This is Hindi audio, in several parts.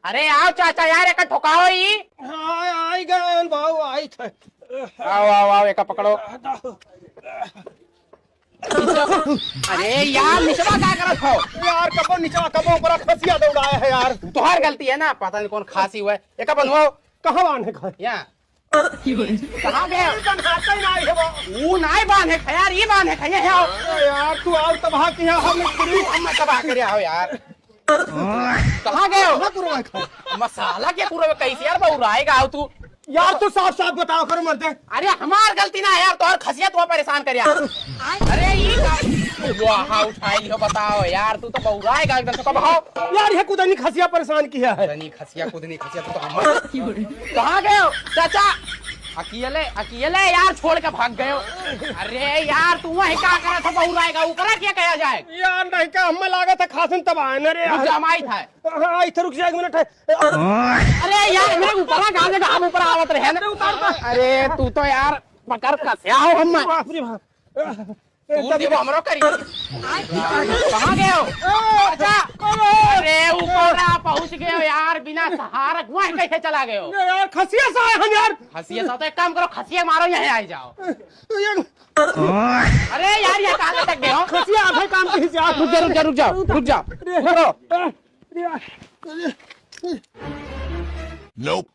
अरे आओ चाचा यार एक ठोकाओ ही। हाँ आई गए भाऊ आई थे। आओ आओ आओ एक पकड़ो। अरे यार निचवा क्या करत हो? यार कबो नीचा कबो ऊपर खसिया दौड़ाया है यार। तुम्हारी गलती है ना, पता नहीं कौन खांसी हुआ है। एक बनवाओ। कहाँ बांधे घर? यहाँ कहाँ गए? बंधाता ही नहीं है वो। वो नहीं बांधे खे यार, ये बांधे खे ये आओ। यार तू आओ तबाह किया हम हम तबाह करे आओ यार। कहाँ गए हो? मसाला क्या पूरा कैसे यार बहुराएगा आओ तू। यार तू साफ साफ बताओ करो मरते। अरे हमार गलती ना है यार, तो और खसिया तो परेशान कर यार। अरे ये वहाँ उठाई लियो बताओ यार, तू तो बहुराएगा एकदम से। कब आओ यार ये कुछ नहीं खसिया परेशान किया है। नहीं खसिया खुद नहीं खसिया तो हम कहाँ गए हो चाचा? अकेले अकेले यार छोड़ के भाग गए हो। अरे यार तू वही क्या करा था? बहुराएगा ऊपर क्या कहा जाए यार नहीं का हमें लागत है खासन तबाह है रे यार। जमाई था। हाँ इधर रुक जा एक मिनट है। अरे यार मेरे ऊपर गाने का हम ऊपर आवत रहे ना। अरे तू तो यार पकड़ कसिया हो हम। बाप रे बाप। तू देखो हमरो करी। कहाँ गए हो? अच्छा अरे ऊपर पहुंच गए हो यार, बिना सहारा वहाँ कैसे चला गए हो? यार खसिया सा है हम यार। खसिया सा तो एक काम करो, खसिया मारो यहाँ आ जाओ। ये अरे यार ये कहाँ तक गए हो? खसिया आधा काम के हिसाब। रुक जा रुक जाओ रुक जाओ Nope.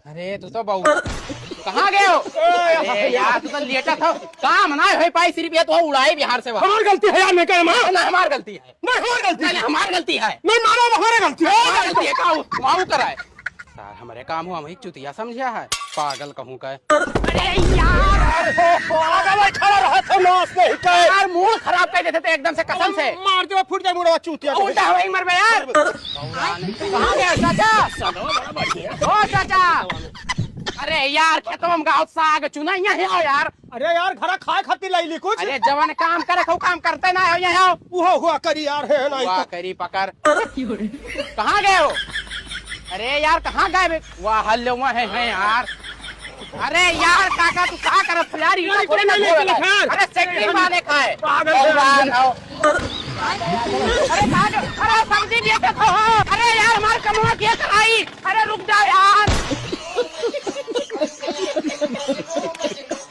अरे तू तो बहु कहाँ गए हो? अरे यार तू तो लेटा था, काम ना हो पाई सिर्फ ये तो उड़ाई बिहार से। हमारी गलती है यार। मैं कह रहा ना हमारी गलती है, नहीं हमारी गलती है। हमारी गलती है। नहीं मानो हमारी गलती है। हमारी गलती है काऊ कराए सर, हमारे काम हो हम एक चुतिया समझा है, पागल कहूँ का। अरे यार पागल खड़ा रहा था नाच नहीं कहे। यार मूड खराब कर देते थे एकदम से कसम से। मार दे फुट जाए मुड़ा चूतिया। उल्टा हो ही मर बे यार। कहाँ गए चाचा? ओ चाचा अरे यार खेतों में गाँव साग चुना यहाँ आओ यार। अरे यार घर खाए खाती लाई ली कुछ। अरे जवान काम करे खो काम करते ना हो यहाँ आओ। हुआ हुआ करी यार है नहीं वाह करी पकड़। कहाँ गए हो? अरे यार कहाँ गए? वाह हल्ले वहाँ है यार। अरे यार काका तू क्या करत यार? इतना थोड़े ना धोएगा। अरे सेक्रेटरी माने खाए भगवान हो। अरे काका अरे सब्जी बेचे तो हो। अरे यार हमार कमवा क्या कराई? अरे रुक जाओ यार।